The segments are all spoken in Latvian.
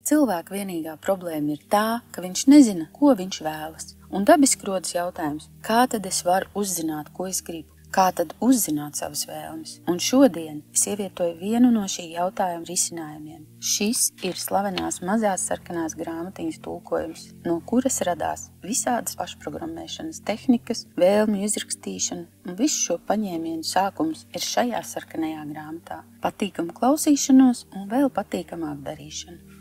Cilvēka vienīgā problēma ir tā, ka viņš nezina, ko viņš vēlas. Un dabiski rodas jautājums, kā tad es varu uzzināt, ko es gribu? Kā tad uzzināt savas vēlmes? Un šodien es ievietoju vienu no šī jautājuma risinājumiem. Šis ir slavenās mazās sarkanās grāmatiņas tulkojums, no kuras radās visādas pašprogrammēšanas tehnikas, vēlmju izrakstīšana, un visu šo paņēmienu sākums ir šajā sarkanajā grāmatā. Patīkama klausīšanos un vēl patīkamāk darīšana.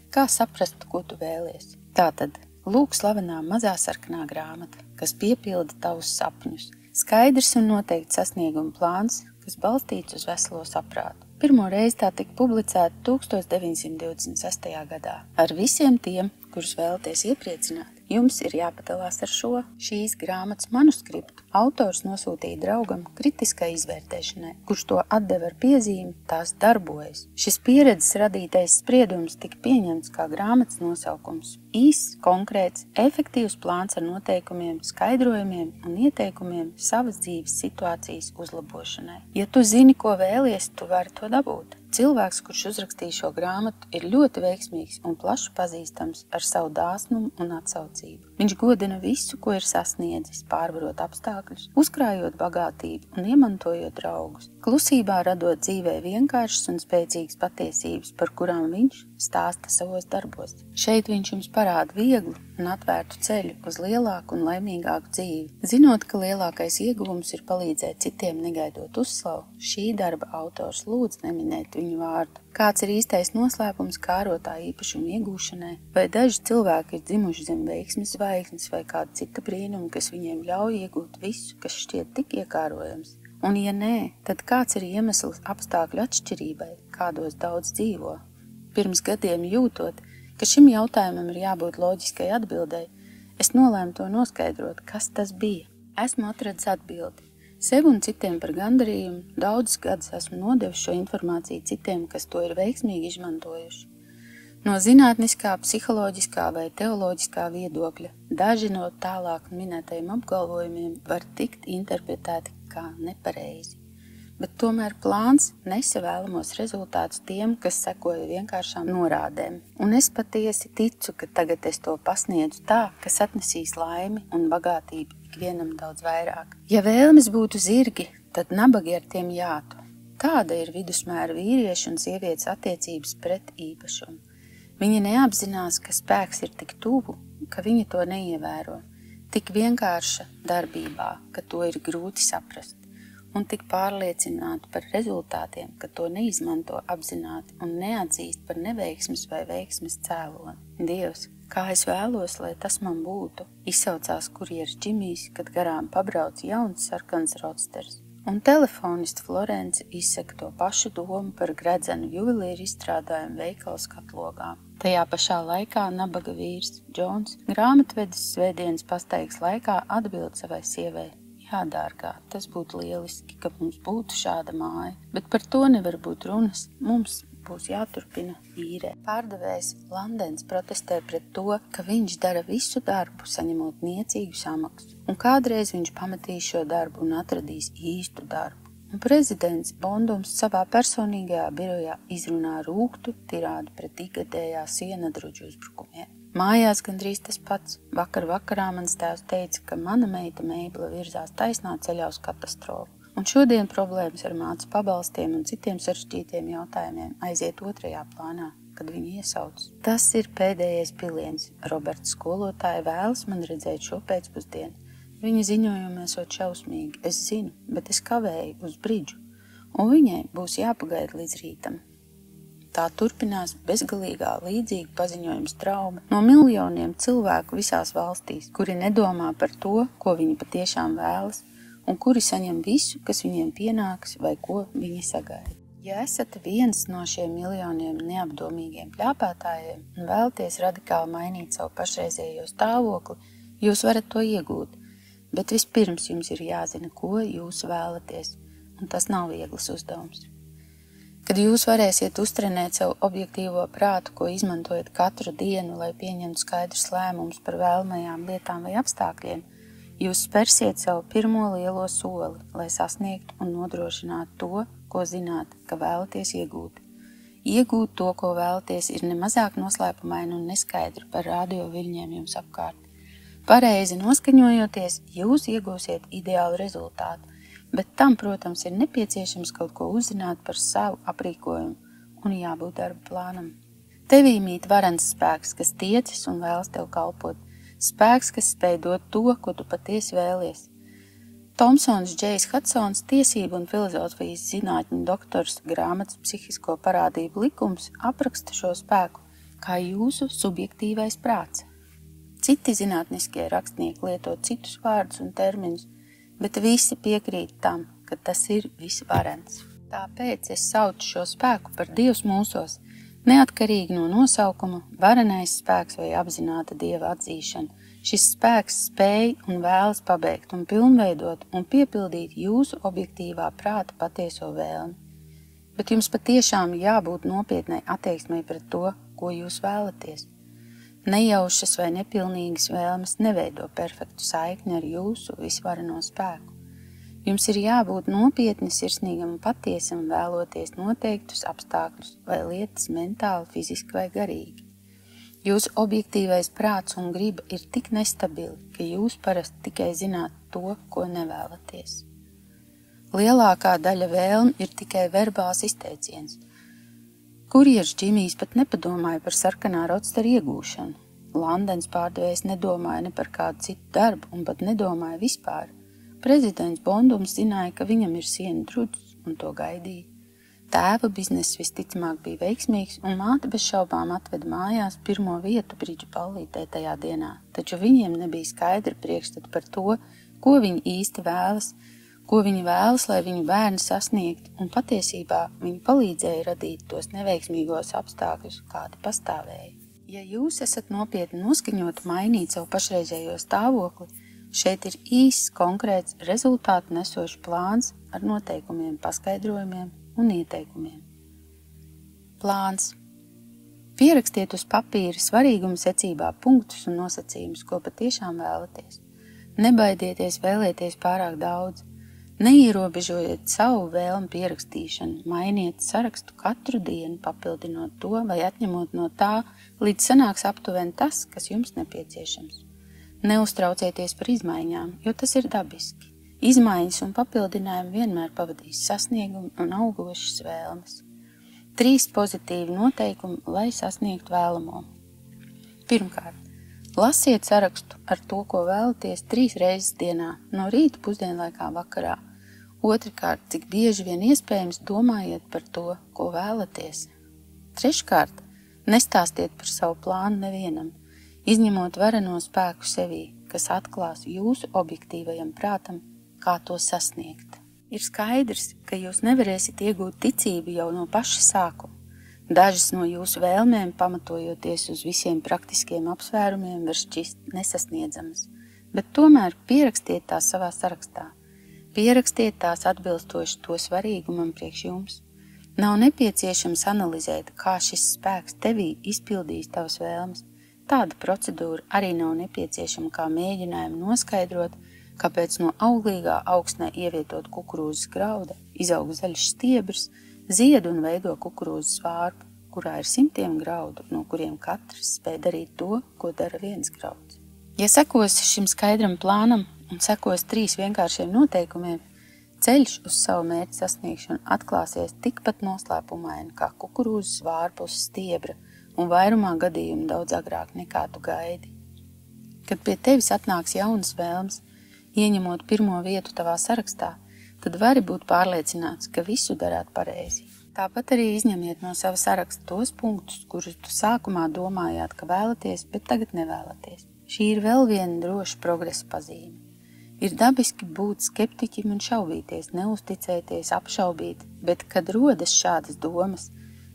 Kā saprast, ko tu vēlies? Tātad, lūk slavenā mazā sarkanā grāmata, kas piepilda tavus sapņus. Skaidrs un noteikts sasnieguma plāns, kas balstīts uz veselo saprātu. Pirmo reizi tā tika publicēta 1926. gadā. Ar visiem tiem, kurus vēlaties iepriecināt, jums ir jāpadalās ar šo. Šīs grāmatas manuskriptu autors nosūtīja draugam kritiskai izvērtēšanai, kurš to atdeva ar piezīmi, tās darbojas. Šis pieredzes radītais spriedums tika pieņemts kā grāmatas nosaukums. Īss, konkrēts, efektīvs plāns ar noteikumiem, skaidrojumiem un ieteikumiem savas dzīves situācijas uzlabošanai. Ja tu zini, ko vēlies, tu vari to dabūt. Cilvēks, kurš uzrakstīja šo grāmatu, ir ļoti veiksmīgs un plaši pazīstams ar savu dāsnumu un atsaucību. Viņš godina visu, ko ir sasniedzis, pārvarot apstākļus, uzkrājot bagātību un iemantojot draugus. Klusībā radot dzīvē vienkāršas un spēcīgas patiesības, par kurām viņš stāsta savos darbos. Šeit viņš jums parāda vieglu un atvērtu ceļu uz lielāku un laimīgāku dzīvi. Zinot, ka lielākais ieguvums ir palīdzēt citiem negaidot uzslavu, šī darba autors lūdz neminēt viņu vārdu. Kāds ir īstais noslēpums kārotā īpašuma iegūšanai? Vai daži cilvēki ir dzimuši zem veiksmes zvaigznes vai kāda cita brīnuma, kas viņiem ļauj iegūt visu, kas šķiet tik iekārojams? Un ja nē, tad kāds ir iemesls apstākļu atšķirībai, kādos daudz dzīvo? Pirms gadiem jūtot, ka šim jautājumam ir jābūt loģiskai atbildei, es nolēmu to noskaidrot, kas tas bija. Esmu atradis atbildi. Sev un citiem par gandarījumu daudzus gadus esmu nodevis šo informāciju citiem, kas to ir veiksmīgi izmantojuši. No zinātniskā, psiholoģiskā vai teoloģiskā viedokļa daži no tālāk minētajiem apgalvojumiem var tikt interpretēti kā nepareizi. Bet tomēr plāns nesa vēlamos rezultātus tiem, kas sekoja vienkāršām norādēm. Un es patiesi ticu, ka tagad es to pasniedzu tā, kas atnesīs laimi un bagātību ikvienam daudz vairāk. Ja vēlmes būtu zirgi, tad nabagi ar tiem jātu. Tāda ir vidusmēra vīriešu un sievietes attiecības pret īpašumu. Viņi neapzinās, ka spēks ir tik tuvu, ka viņi to neievēro. Tik vienkārša darbībā, ka to ir grūti saprast. Un tik pārliecināti par rezultātiem, ka to neizmanto apzināti un neatzīst par neveiksmes vai veiksmes cēloni. Dievs, kā es vēlos, lai tas man būtu, izsaucās kurjeris Džimijs, kad garām pabrauc jauns sarkans rodsters. Un telefonista Florence izsaka to pašu domu par gredzenu juvelieru izstrādājumu veikala skatlogā. Tajā pašā laikā nabaga vīrs Džons grāmatvedis svētdienas pastaigas laikā atbild savai sievai. Jā, dārgā, tas būtu lieliski, ka mums būtu šāda māja, bet par to nevar būt runas, mums būs jāturpina īrē. Pārdevējs Landens protestē pret to, ka viņš dara visu darbu, saņemot niecīgu samaksu, un kādreiz viņš pametīs šo darbu un atradīs īstu darbu. Un prezidents Bondums savā personīgajā birojā izrunā rūgtu tirādu pret ikgadējā sienadruģu uzbrukumiem. Mājās gandrīz tas pats. Vakarā mans tēvs teica, ka mana meita Meibla virzās taisnā ceļā uz katastrofu. Un šodien problēmas ar mātes pabalstiem un citiem sarežģītiem jautājumiem aiziet otrajā plānā, kad viņu iesauc. Tas ir pēdējais piliens. Roberts skolotāja vēlas man redzēt šo pēcpusdienu. Viņa ziņojumi esot šausmīgi, es zinu, bet es kavēju uz bridžu, un viņai būs jāpagaida līdz rītam. Tā turpinās bezgalīgā līdzīga paziņojuma trauma no miljoniem cilvēku visās valstīs, kuri nedomā par to, ko viņi patiešām vēlas, un kuri saņem visu, kas viņiem pienāks vai ko viņi sagaida. Ja esat viens no šiem miljoniem neapdomīgiem pļāpētājiem un vēlaties radikāli mainīt savu pašreizējo stāvokli, jūs varat to iegūt, bet vispirms jums ir jāzina, ko jūs vēlaties, un tas nav viegls uzdevums. Kad jūs varēsiet uztrenēt savu objektīvo prātu, ko izmantojat katru dienu, lai pieņemtu skaidrus lēmumus par vēlamajām lietām vai apstākļiem, jūs spērsiet savu pirmo lielo soli, lai sasniegtu un nodrošinātu to, ko zināt, ka vēlaties iegūt. Iegūt to, ko vēlaties, ir nemazāk noslēpumaini un neskaidri par radio viļņiem jums apkārt. Pareizi noskaņojoties, jūs iegūsiet ideālu rezultātu, bet tam, protams, ir nepieciešams kaut ko uzzināt par savu aprīkojumu un jābūt darba plānam. Tevī mīt varens spēks, kas tiecas un vēlas tev kalpot. Spēks, kas spēj dot to, ko tu patiesi vēlies. Tomsons Džejs Hudsons, tiesību un filozofijas zinātņu doktors, grāmatas Psihisko parādību likums apraksta šo spēku kā jūsu subjektīvais prāts. Citi zinātniskie rakstnieki lieto citus vārdus un terminus, bet visi piekrīt tam, ka tas ir visvarens. Tāpēc es saucu šo spēku par Dievs mūsos, neatkarīgi no nosaukuma, varenais spēks vai apzināta Dieva atzīšana. Šis spēks spēj un vēlas pabeigt un pilnveidot un piepildīt jūsu objektīvā prāta patieso vēlmi. Bet jums patiešām jābūt nopietnai attieksmei pret to, ko jūs vēlaties. Nejaušas vai nepilnīgas vēlmes neveido perfektu saikni ar jūsu visvareno spēku. Jums ir jābūt nopietni, sirsnīgam un patiesam vēloties noteiktus apstākļus vai lietas mentāli, fiziski vai garīgi. Jūsu objektīvais prāts un griba ir tik nestabili, ka jūs parasti tikai zināt to, ko nevēlaties. Lielākā daļa vēlmi ir tikai verbāls izteiciens. Kurjers Džimijs pat nepadomāja par sarkanā rodstera iegūšanu. Landens pārdevējs nedomāja ne par kādu citu darbu un pat nedomāja vispār. Prezidents Bondums zināja, ka viņam ir siena drudzis un to gaidīja. Tēva bizness visticamāk bija veiksmīgs, un māte bez šaubām atveda mājās pirmo vietu bridžu ballītē tajā dienā, taču viņiem nebija skaidra priekšstata par to, ko viņi īsti vēlas, lai viņu bērni sasniegtu, un patiesībā viņi palīdzēja radīt tos neveiksmīgos apstākļus, kādi pastāvēja. Ja jūs esat nopietni noskaņoti mainīt savu pašreizējo stāvokli, šeit ir īsts, konkrēts, rezultātu nesošs plāns ar noteikumiem, paskaidrojumiem un ieteikumiem. Plāns. Pierakstiet uz papīra svarīguma secībā punktus un nosacījumus, ko patiešām vēlaties. Nebaidieties vēlēties pārāk daudz. Neierobežojiet savu vēlmu pierakstīšanu, mainiet sarakstu katru dienu, papildinot to vai atņemot no tā, līdz sanāks aptuveni tas, kas jums nepieciešams. Neuztraucieties par izmaiņām, jo tas ir dabiski. Izmaiņas un papildinājumi vienmēr pavadīs sasniegumu un augošas vēlmes. 3 pozitīvi noteikumi, lai sasniegtu vēlamo. Pirmkārt, lasiet sarakstu ar to, ko vēlaties 3 reizes dienā, no rīta, pusdienlaikā, vakarā. Otrkārt, cik bieži vien iespējams domājiet par to, ko vēlaties. Treškārt, nestāstiet par savu plānu nevienam, izņemot vareno spēku sevī, kas atklās jūsu objektīvajam prātam, kā to sasniegt. Ir skaidrs, ka jūs nevarēsiet iegūt ticību jau no paša sākuma. Dažas no jūsu vēlmēm, pamatojoties uz visiem praktiskiem apsvērumiem, var šķist nesasniedzamas, bet tomēr pierakstiet tās savā sarakstā. Pierakstiet tās atbilstoši to svarīgumam priekš jums. Nav nepieciešams analizēt, kā šis spēks tevī izpildīs tavas vēlmes. Tāda procedūra arī nav nepieciešama kā mēģinājuma noskaidrot, kāpēc no auglīgā augsnē ievietot kukurūzas grauda, izaug zaļš stiebrs, zied un veido kukurūzas vārpu, kurā ir simtiem graudu, no kuriem katrs spēj darīt to, ko dara viens grauds. Ja sekos šim skaidram plānam un sekos 3 vienkāršiem noteikumiem, ceļš uz savu mērķu sasniegšanu atklāsies tikpat noslēpumaini kā kukurūzas vārpa uz stiebra un vairumā gadījumu daudz agrāk nekā tu gaidi. Kad pie tevis atnāks jaunas vēlmes, ieņemot pirmo vietu tavā sarakstā, tad vari būt pārliecināts, ka visu darāt pareizi. Tāpat arī izņemiet no sava saraksta tos punktus, kurus tu sākumā domājāt, ka vēlaties, bet tagad nevēlaties. Šī ir vēl viena droša progresa pazīme. Ir dabiski būt skeptiķim un šaubīties, neusticēties, apšaubīt, bet, kad rodas šādas domas,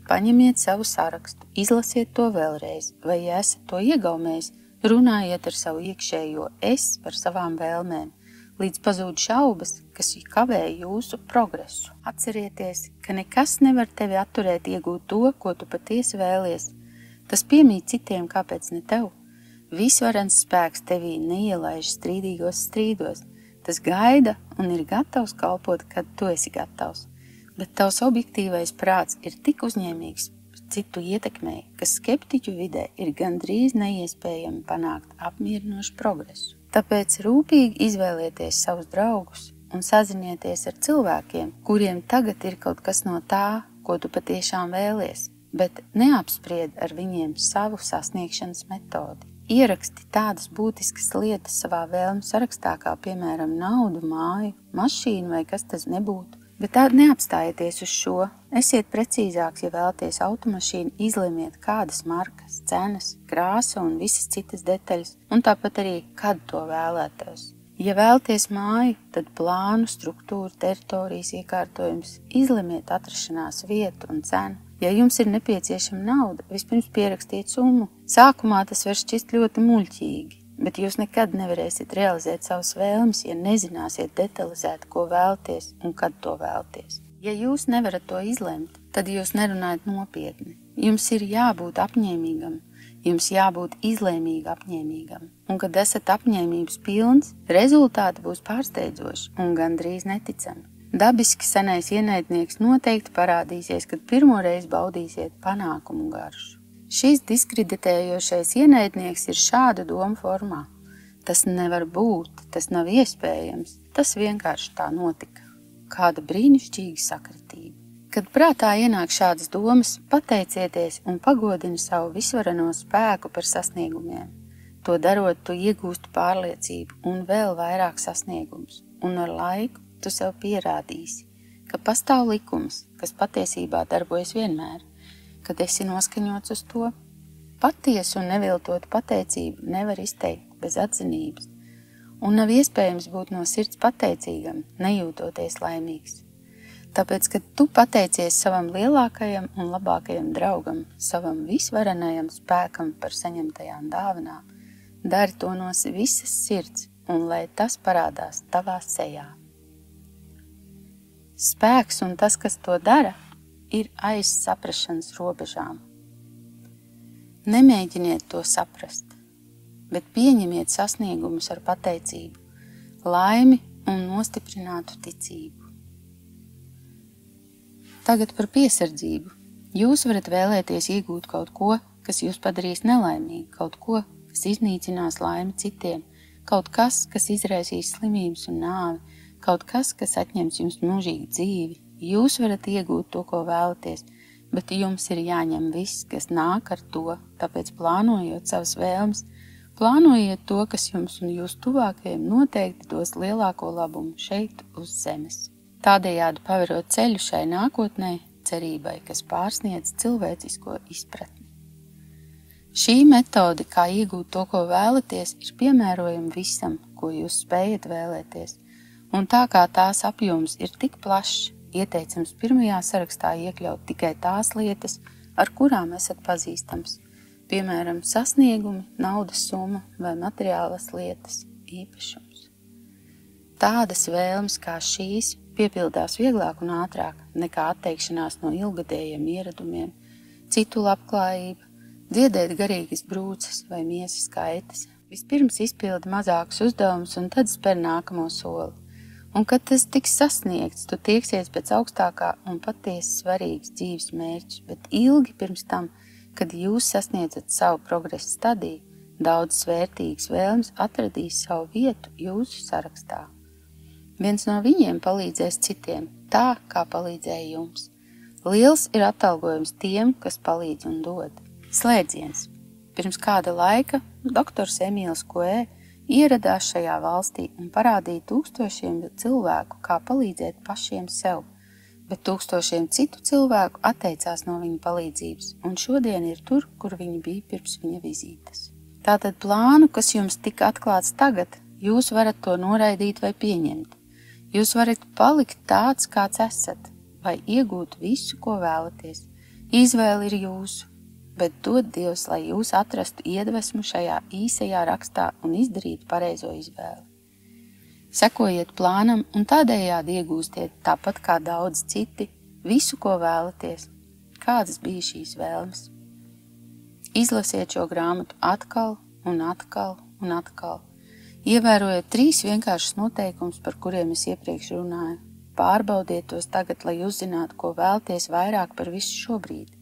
paņemiet savu sarakstu, izlasiet to vēlreiz, vai ja esat to iegaumējis, runājiet ar savu iekšējo es par savām vēlmēm, līdz pazūd šaubas, kas kavē jūsu progresu. Atcerieties, ka nekas nevar tevi atturēt iegūt to, ko tu patiesi vēlies. Tas piemīt citiem, kāpēc ne tev. Visvarens spēks tevī neielaiž strīdīgos strīdos. Tas gaida un ir gatavs kalpot, kad tu esi gatavs. Bet tavs objektīvais prāts ir tik uzņēmīgs citu ietekmei, ka skeptiķu vidē ir gandrīz neiespējami panākt apmierinošu progresu. Tāpēc rūpīgi izvēlieties savus draugus un sazinieties ar cilvēkiem, kuriem tagad ir kaut kas no tā, ko tu patiešām vēlies, bet neapspried ar viņiem savu sasniegšanas metodi. Ieraksti tādas būtiskas lietas savā vēlmu sarakstā, kā piemēram naudu, māju, mašīnu vai kas tas nebūtu. Bet tādi neapstājieties uz šo. Esiet precīzāks, ja vēlaties automašīnu, izlemiet kādas markas, cenas, krāsa un visas citas detaļas, un tāpat arī, kad to vēlētos. Ja vēlaties māju, tad plānu, struktūru, teritorijas iekārtojums, izlemiet atrašanās vietu un cenu. Ja jums ir nepieciešama nauda, vispirms pierakstiet summu. Sākumā tas var šķist ļoti muļķīgi, bet jūs nekad nevarēsiet realizēt savas vēlmes, ja nezināsiet detalizēt, ko vēlaties un kad to vēlaties. Ja jūs nevarat to izlemt, tad jūs nerunājat nopietni. Jums ir jābūt apņēmīgam, jums jābūt izlēmīgi apņēmīgam. Un, kad esat apņēmības pilns, rezultāti būs pārsteidzoši un gandrīz neticami. Dabiski senais ienaidnieks noteikti parādīsies, kad pirmo reizi baudīsiet panākumu garšu. Šis diskreditējošais ienaidnieks ir šāda doma formā. Tas nevar būt, tas nav iespējams, tas vienkārši tā notika. Kāda brīnišķīga sakritība. Kad prātā ienāk šādas domas, pateicieties un pagodini savu visvareno spēku par sasniegumiem. To darot, tu iegūsti pārliecību un vēl vairāk sasniegumus, un ar laiku tu sev pierādīsi, ka pastāv likums, kas patiesībā darbojas vienmēr, kad esi noskaņots uz to. Patiesu un neviltotu pateicību nevar izteikt bez atzinības, un nav iespējams būt no sirds pateicīgam, nejūtoties laimīgs. Tāpēc, kad tu pateicies savam lielākajam un labākajam draugam, savam visvarenajam spēkam par saņemtajām dāvanām, dari to no visas sirds, un lai tas parādās tavā sejā. Spēks un tas, kas to dara, ir aiz saprašanas robežām. Nemēģiniet to saprast, bet pieņemiet sasniegumus ar pateicību, laimi un nostiprinātu ticību. Tagad par piesardzību. Jūs varat vēlēties iegūt kaut ko, kas jūs padarīs nelaimīgi, kaut ko, kas iznīcinās laimi citiem, kaut kas, kas izraisīs slimības un nāvi, kaut kas, kas atņems jums mūžīgu dzīvi. Jūs varat iegūt to, ko vēlaties, bet jums ir jāņem viss, kas nāk ar to, tāpēc plānojot savas vēlmes, plānojiet to, kas jums un jūs tuvākajiem noteikti dos lielāko labumu šeit uz zemes. Tādējādi paverot ceļu šai nākotnē, cerībai, kas pārsniedz cilvēcisko izpratni. Šī metode, kā iegūt to, ko vēlaties, ir piemērojama visam, ko jūs spējat vēlēties. Un tā kā tās apjoms ir tik plašs, ieteicams pirmajā sarakstā iekļaut tikai tās lietas, ar kurām esat pazīstams, piemēram, sasniegumi, naudas summa vai materiālas lietas, īpašums. Tādas vēlmes kā šīs piepildās vieglāk un ātrāk nekā atteikšanās no ilgadējiem ieradumiem, citu labklājība, dziedēt garīgas brūces vai miesas kaitas. Vispirms izpildi mazākus uzdevumus un tad spēr nākamo soli. Un, kad tas tiks sasniegts, tu tieksies pēc augstākā un patiesi svarīgas dzīves mērķus, bet ilgi pirms tam, kad jūs sasniedzat savu progresa stadiju, daudzas vērtīgas vēlmes atradīs savu vietu jūsu sarakstā. Viens no viņiem palīdzēs citiem, tā kā palīdzēja jums. Liels ir atalgojums tiem, kas palīdz un dod. Slēdziens. Pirms kāda laika doktors Emīls Koē ieradās šajā valstī un parādīja tūkstošiem cilvēku, kā palīdzēt pašiem sev, bet tūkstošiem citu cilvēku atteicās no viņa palīdzības, un šodien ir tur, kur viņi bija pirms viņa vizītes. Tātad plānu, kas jums tika atklāts tagad, jūs varat to noraidīt vai pieņemt. Jūs varat palikt tāds, kāds esat, vai iegūt visu, ko vēlaties. Izvēle ir jūsu. Bet dod Dievs, lai jūs atrastu iedvesmu šajā īsajā rakstā un izdarītu pareizo izvēli. Sekojiet plānam un tādējādi iegūstiet, tāpat kā daudz citi, visu, ko vēlaties. Kādas bija šīs vēlmes? Izlasiet šo grāmatu atkal un atkal un atkal. Ievērojiet 3 vienkāršus noteikumus, par kuriem es iepriekš runāju. Pārbaudiet tos tagad, lai uzzinātu, ko vēlaties vairāk par visu šobrīd.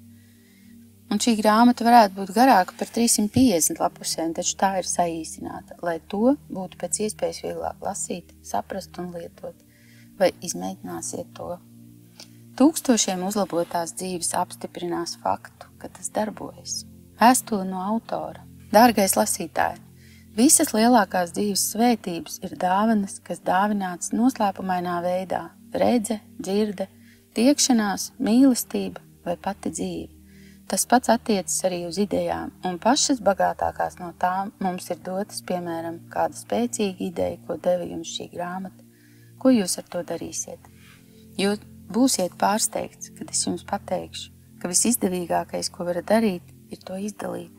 Un šī grāmata varētu būt garāka par 350 lapusēm, taču tā ir saīsināta, lai to būtu pēc iespējas vieglāk lasīt, saprast un lietot. Vai izmēģināsiet to? Tūkstošiem uzlabotās dzīves apstiprinās faktu, ka tas darbojas. Vēstule no autora. Dārgais lasītāji, visas lielākās dzīves svētības ir dāvanas, kas dāvināts noslēpumainā veidā – redze, dzirde, tiekšanās, mīlestība vai pati dzīve. Tas pats attiecas arī uz idejām, un pašas bagātākās no tām mums ir dotas, piemēram, kāda spēcīga ideja, ko deva jums šī grāmata. Ko jūs ar to darīsiet? Jūs būsiet pārsteigts, kad es jums pateikšu, ka visizdevīgākais, ko varat darīt, ir to izdalīt.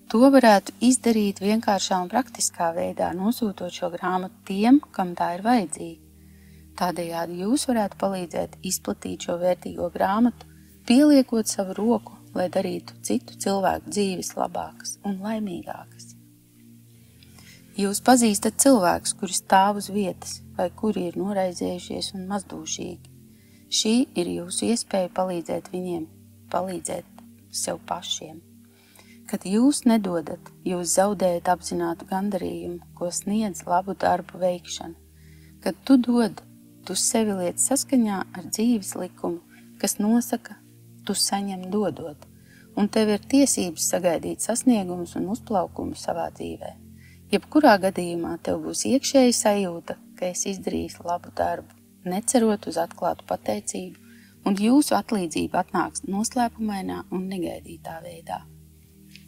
To varētu izdarīt vienkāršā un praktiskā veidā, nosūtot šo grāmatu tiem, kam tā ir vajadzīga. Tādējādi jūs varētu palīdzēt izplatīt šo vērtīgo grāmatu, pieliekot savu roku, lai darītu citu cilvēku dzīves labākas un laimīgākas. Jūs pazīstat cilvēkus, kuri stāv uz vietas vai kuri ir noraizējušies un mazdūšīgi. Šī ir jūsu iespēja palīdzēt viņiem, palīdzēt sev pašiem. Kad jūs nedodat, jūs zaudējat apzinātu gandarījumu, ko sniedz labu darbu veikšana. Kad tu dod, tu sevi liec saskaņā ar dzīves likumu, kas nosaka, tu saņem dodot, un tev ir tiesības sagaidīt sasniegumus un uzplaukumu savā dzīvē. Jebkurā gadījumā tev būs iekšēja sajūta, ka esi izdarījis labu darbu, necerot uz atklātu pateicību, un jūsu atlīdzība atnāks noslēpumainā un negaidītā veidā.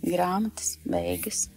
Grāmatas beigas.